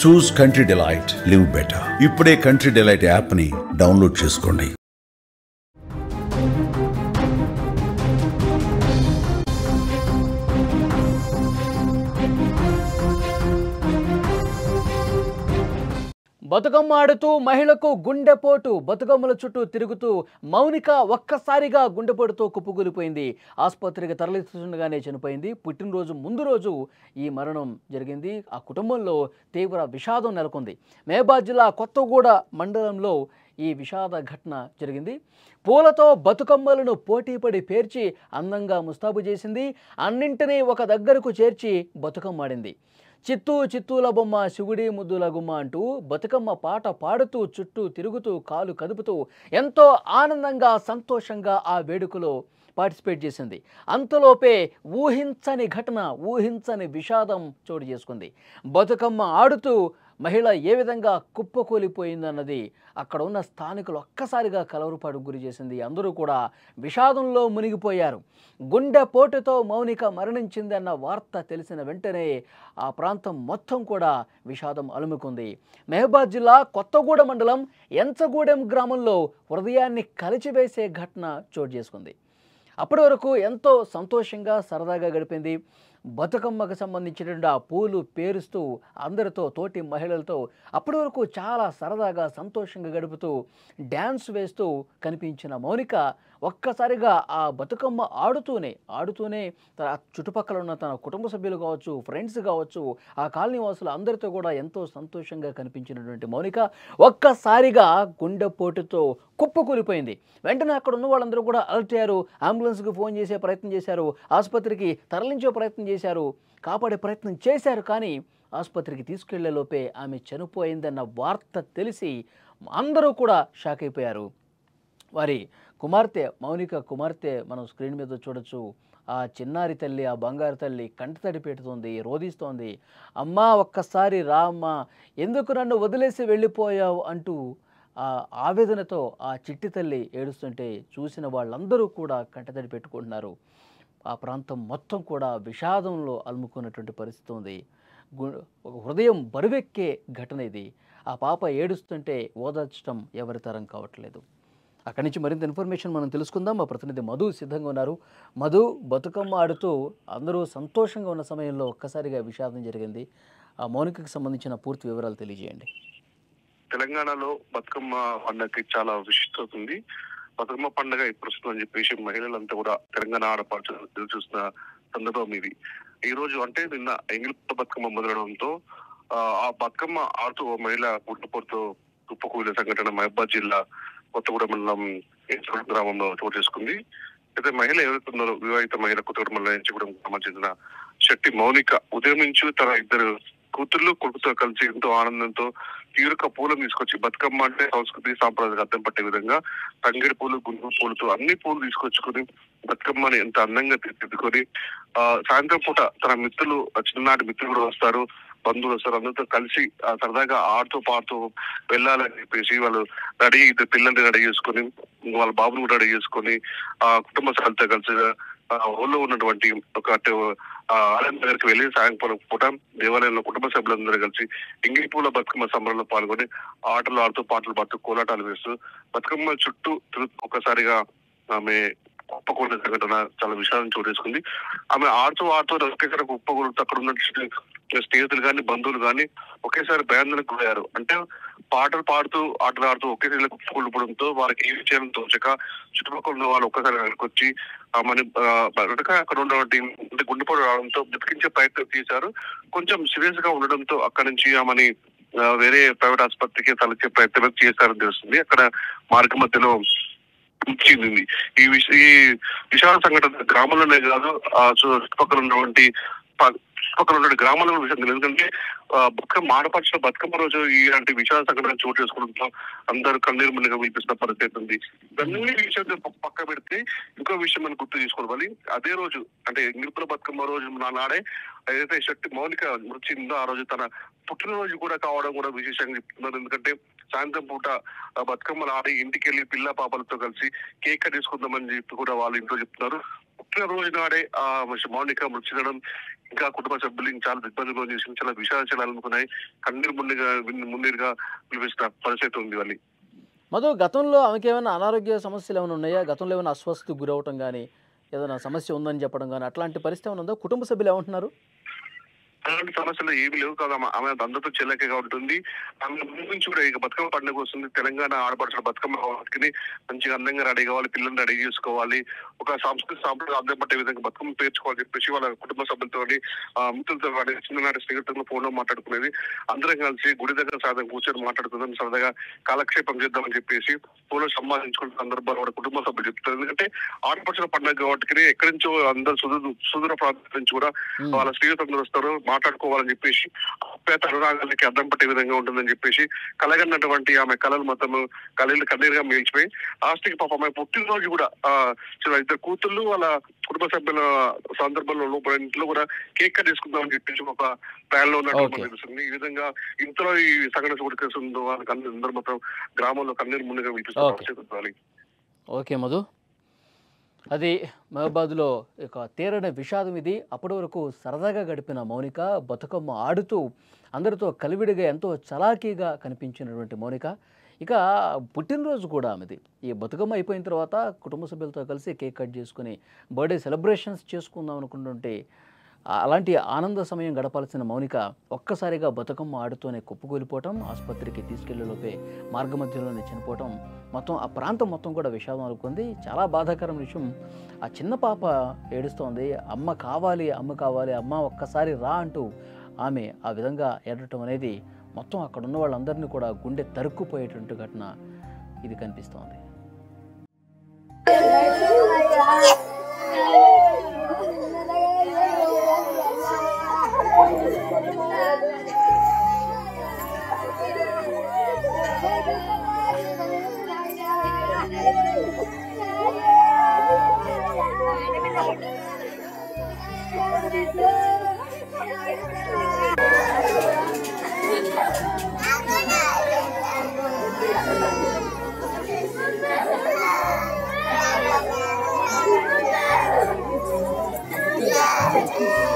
చూస్ country delight, live better. ఇప్పుడే country delight app ని download చేసుకోండి. బతుకమ్మ ఆడుతూ మహిళకు గుండెపోటు. బతుకమ్మల చుట్టూ తిరుగుతూ మౌనిక ఒక్కసారిగా గుండెపోటుతో కుప్పకూలిపోయింది. ఆసుపత్రికి తరలిస్తుండగానే చనిపోయింది. పుట్టినరోజు ముందు రోజు ఈ మరణం జరిగింది. ఆ కుటుంబంలో తీవ్ర విషాదం నెలకొంది. మహబూబాబాద్ జిల్లా కొత్తగూడ మండలంలో ఈ విషాద ఘటన జరిగింది. పూలతో బతుకమ్మలను పోటీపడి పేర్చి అందంగా ముస్తాబు చేసింది. అన్నింటినీ ఒక దగ్గరకు చేర్చి బతుకమ్మ ఆడింది. చిత్తూ చిత్తూల బొమ్మ శివుడి ముద్దుల గుమ్మ అంటూ బతుకమ్మ పాట పాడుతూ చుట్టూ తిరుగుతూ కాలు కదుపుతూ ఎంతో ఆనందంగా సంతోషంగా ఆ వేడుకలో పార్టిసిపేట్ చేసింది. అంతలోపే ఊహించని ఘటన, ఊహించని విషాదం చోటు చేసుకుంది. బతుకమ్మ ఆడుతూ మహిళ ఏ విధంగా కుప్పకూలిపోయిందన్నది అక్కడ ఉన్న స్థానికులు ఒక్కసారిగా కలవరపాటుకు గురి చేసింది. అందరూ కూడా విషాదంలో మునిగిపోయారు. గుండెపోటుతో మౌనిక మరణించిందన్న వార్త తెలిసిన వెంటనే ఆ ప్రాంతం మొత్తం కూడా విషాదం అలుముకుంది. మహబూబాబాద్ జిల్లా కొత్తగూడ మండలం ఎంచగూడెం గ్రామంలో హృదయాన్ని కలిచివేసే ఘటన చోటు చేసుకుంది. అప్పటి వరకు ఎంతో సంతోషంగా సరదాగా గడిపింది. బతుకమ్మకు సంబంధించినటువంటి ఆ పూలు పేరుస్తూ అందరితో, తోటి మహిళలతో అప్పటి వరకు చాలా సరదాగా సంతోషంగా గడుపుతూ డ్యాన్స్ వేస్తూ కనిపించిన మౌనిక ఒక్కసారిగా ఆ బతుకమ్మ ఆడుతూనే తన చుట్టుపక్కల ఉన్న తన కుటుంబ సభ్యులు కావచ్చు, ఫ్రెండ్స్ కావచ్చు, ఆ కాలనీ వాసులు అందరితో కూడా ఎంతో సంతోషంగా కనిపించినటువంటి మౌనిక ఒక్కసారిగా గుండెపోటుతో కుప్పకూలిపోయింది. వెంటనే అక్కడ ఉన్న వాళ్ళందరూ కూడా అలర్ట్ అయ్యారు. అంబులెన్స్కి ఫోన్ చేసే ప్రయత్నం చేశారు, ఆసుపత్రికి తరలించే ప్రయత్నం చేశారు, కాపాడే ప్రయత్నం చేశారు. కానీ ఆసుపత్రికి తీసుకెళ్లే లోపే ఆమె చనిపోయిందన్న వార్త తెలిసి అందరూ కూడా షాక్ అయిపోయారు. వారి కుమార్తె, మౌనిక కుమార్తె మనం స్క్రీన్ మీద చూడొచ్చు. ఆ చిన్నారి తల్లి, ఆ బంగారు తల్లి కంటతడి పెడుతోంది, రోధిస్తోంది. అమ్మా ఒక్కసారి రా అమ్మా, ఎందుకు నన్ను వదిలేసి వెళ్ళిపోయావు అంటూ ఆ ఆవేదనతో ఆ చిట్టి తల్లి ఏడుస్తుంటే చూసిన వాళ్ళందరూ కూడా కంటతడి పెట్టుకుంటున్నారు. ఆ ప్రాంతం మొత్తం కూడా విషాదంలో అలుముకున్నటువంటి పరిస్థితి ఉంది. హృదయం బరువెక్కే ఘటన ఇది. ఆ పాప ఏడుస్తుంటే ఓదార్చడం ఎవరి తరం కావట్లేదు. అక్కడి నుంచి మరింత ఇన్ఫర్మేషన్ మనం తెలుసుకుందాం. మా ప్రతినిధి మధు సిద్ధంగా ఉన్నారు. మధు, బతుకమ్మ ఆడుతూ అందరూ సంతోషంగా ఉన్న సమయంలో ఒక్కసారిగా విషాదం జరిగింది. ఆ మౌనికకు సంబంధించిన పూర్తి వివరాలు తెలియజేయండి. తెలంగాణలో బతుకమ్మ పండుగకి చాలా విశిష్టత ఉంది. బతుకమ్మ పండుగ ఇప్పుడు వస్తుందని చెప్పేసి మహిళలంతా కూడా తెలంగాణ ఆడపడుచు ఎదురు చూస్తున్న సందర్భం ఇది. ఈ రోజు అంటే నిన్న ఎంగిలిపూల బతుకమ్మ మొదలవడంతో ఆ బతుకమ్మ ఆడుతూ మహిళ గుండెపోటుతో కుప్పకూలిన సంఘటన మహబూబాబాద్ జిల్లా కొత్తగూడ మండలం గ్రామంలో చోటు చేసుకుంది. అయితే మహిళ ఎవరైతే ఉన్నారో వివాహిత మహిళ కొత్తగూడ మండలం ఎంచగూడెం గ్రామం చెందిన శెట్టి మౌనిక ఉదయం నుంచి తన ఇద్దరు కూతుర్లు కొడుకుతో కలిసి ఎంతో ఆనందంతో తీరుక పూలను తీసుకొచ్చి, బతుకమ్మ అంటే సంస్కృతి సాంప్రదాయాలకు అర్థం పట్టే విధంగా తంగేడు పూలు, గుండు పూలతో అన్ని పూలు తీసుకొచ్చుకొని బతుకమ్మని ఎంత అందంగా తీర్చిదిద్దుకొని సాయంత్రం పూట తన మిత్రులు, చిన్ననాటి మిత్రులు కూడా వస్తారు, బంధువులు వస్తారు, అందరితో కలిసి సరదాగా ఆడుతూ పాడుతూ వెళ్ళాలని చెప్పేసి వాళ్ళు రెడీ, ఇద్దరు పిల్లల్ని రెడీ చేసుకొని, వాళ్ళ బాబుని కూడా రెడీ చేసుకొని కుటుంబ సభ్యులతో కలిసి ఊళ్ళో ఉన్నటువంటి ఒక ఆలయం దగ్గరికి వెళ్ళి సాయంకాలం పూట దేవాలయంలో కుటుంబ సభ్యులందరూ కలిసి ఎంగిలిపూల బతుకమ్మ సంబరంలో పాల్గొని ఆటలు ఆడుతూ, పాటలు పాడుతూ, కోలాటాలు వేస్తూ బతుకమ్మ చుట్టూ ఒక్కసారిగా ఆమె కుప్పకూలిన సంఘటన చాలా విషయాలను చోటు చేసుకుంది. ఆమె ఆడుతూ ఒకేసారి కుప్పకూలుతూ అక్కడ ఉన్న స్నేహితులు కానీ, బంధువులు కానీ ఒకేసారి భయాందోళనకు గురయ్యారు. అంటే పాటలు పాడుతూ, ఆటలు ఆడుతూ ఒకేసారి కుప్పకూలిపోవడంతో వారికి ఏమి చేయాలని తోచక చుట్టుపక్కల ఉన్న వాళ్ళు ఒక్కసారి అక్కడికి వచ్చి ఆమెని అక్కడ ఉన్నటువంటి గుండెపోటు రావడంతో బ్రతికించే ప్రయత్నం చేశారు. కొంచెం సీరియస్ గా ఉండడంతో అక్కడి నుంచి ఆమెని వేరే ప్రైవేట్ ఆసుపత్రికి తరలించే ప్రయత్నం చేశారని తెలుస్తుంది. అక్కడ మార్గ మధ్యలో చెందింది. ఈ విషాద సంఘటన గ్రామంలోనే కాదు, చుట్టుపక్కల ఉన్నటువంటి గ్రామాల విషయం తెలియదు. ఎందుకంటే బతుకమ్మ ఆడపడుచుల బతుకమ్మ రోజు ఇలాంటి విషాద సంఘటన చోటు చేసుకోవడంతో అందరూ కన్నీరు మునిగా వినిపిస్తున్న పరిస్థితి ఉంది. అన్ని విషయాలు పక్క పెడితే ఇంకో విషయం మనం గుర్తు చేసుకోవాలి. అదే రోజు అంటే ఎంగిలిపూల బతుకమ్మ రోజు నాడే ఏదైతే శెట్టి మౌనిక మృతి చెందిందో ఆ రోజు తన పుట్టినరోజు కూడా కావడం కూడా విశేషంగా చెప్తున్నారు. ఎందుకంటే సాయంత్రం పూట బతుకమ్మలు ఆడి ఇంటికి వెళ్ళి పిల్ల పాపలతో కలిసి కేక్ తీసుకుందామని చెప్పి కూడా వాళ్ళు ఇంట్లో చెప్తున్నారు. పుట్టినరోజు నాడే మౌనిక మృతి చెందడం ఇంకా కుటుంబ సభ్యులు చాలా ఇబ్బందులు చేసి చాలా విషాదాలుకున్నాయి. కన్నీరు మున్నీరుగా పిలిపిస్తున్న పరిస్థితి ఉంది వాళ్ళని. మధు, గతంలో ఆమెకి ఏమైనా అనారోగ్య సమస్యలు ఏమైనా ఉన్నాయా? గతంలో ఏమైనా అస్వస్థకు గురవటం కానీ, ఏదైనా సమస్య ఉందని చెప్పడం కానీ అట్లాంటి పరిస్థితి ఏమైనా ఉందా? కుటుంబ సభ్యులు ఏమంటున్నారు? అలాంటి సమస్యలు ఏమి లేవు కదా. ఆమె అందరితో చెల్లకగా ఉంటుంది. ఆమె ముందు నుంచి కూడా ఇక బతుకమ్మ పండుగ వస్తుంది. తెలంగాణ ఆడపడుచున్న బతుకమ్మ వాటికి మంచిగా అందంగా రెడీ కావాలి, పిల్లల్ని రెడీ చేసుకోవాలి, ఒక సాంస్కృతిక సాంప్రదాయం అందం పట్టే విధంగా బతుకమ్మ పేర్చుకోవాలని చెప్పేసి వాళ్ళ కుటుంబ సభ్యులతో మిత్రులతో కానీ చిన్ననాటి స్నేహితులతో ఫోన్ లో మాట్లాడుకునేది. అందరం కలిసి గుడి దగ్గర సాధన కూర్చొని మాట్లాడుకుందాం, సరదాగా కాలక్షేపం చేద్దామని చెప్పేసి ఫోన్ లో సంపాదించుకున్న సందర్భాలు కూడా కుటుంబ సభ్యులు చెప్తారు. ఎందుకంటే ఆడపడుచున్న పండుగ కాబట్టి ఎక్కడి నుంచో అందరు సుదూర ప్రాంతం నుంచి కూడా వాళ్ళ స్నేహితులందరూ వస్తారు, మాట్లాడుకోవాలని చెప్పేసి పేద అనురాగాలకి అర్థం పట్టే విధంగా ఉంటుందని చెప్పేసి కలగన్నటువంటి ఆమె కళలు మొత్తం కన్నీరుగా మిగిల్చిపోయి లాస్ట్కి పాప ఆమె పుట్టినరోజు కూడా ఇద్దరు కూతుళ్ళు వాళ్ళ కుటుంబ సభ్యుల సందర్భంలో లోపల ఇంట్లో కూడా కేక్ కట్ తీసుకుందామని చెప్పేసి ఒక ప్లాన్ లో ఉన్నట్టు తెలుస్తుంది. ఈ విధంగా ఇంట్లో ఈ సంఘటన కూడా తెలుస్తుందో వాళ్ళకి అందరూ మొత్తం గ్రామంలో కన్నీరు ముందుగా వినిపిస్తుంది. ఓకే మధు, అది మహబాద్లో ఒక తీరని విషాదం ఇది. అప్పటి వరకు సరదాగా గడిపిన మౌనిక బతుకమ్మ ఆడుతూ అందరితో కలివిడిగా ఎంతో చలాకీగా కనిపించినటువంటి మౌనిక ఇక పుట్టినరోజు కూడా ఆమెది. ఈ బతుకమ్మ అయిపోయిన తర్వాత కుటుంబ సభ్యులతో కలిసి కేక్ కట్ చేసుకుని బర్త్డే సెలబ్రేషన్స్ చేసుకుందాం అనుకుంటుంటే అలాంటి ఆనంద సమయం గడపాల్సిన మౌనిక ఒక్కసారిగా బతుకమ్మ ఆడుతూనే కుప్పకూలిపోవటం, ఆసుపత్రికి తీసుకెళ్లేలోపే మార్గమధ్యలోనే చనిపోవటం, మొత్తం ఆ ప్రాంతం మొత్తం కూడా విషాదం అనుకుంది. చాలా బాధాకరం విషయం. ఆ చిన్న పాప ఏడుస్తోంది, అమ్మ కావాలి, అమ్మ కావాలి, అమ్మ ఒక్కసారి రా అంటూ ఆమె ఆ విధంగా ఏడటం అనేది మొత్తం అక్కడ ఉన్న వాళ్ళందరినీ కూడా గుండె తరుక్కుపోయేటువంటి ఘటన ఇది కనిపిస్తోంది. Yeah.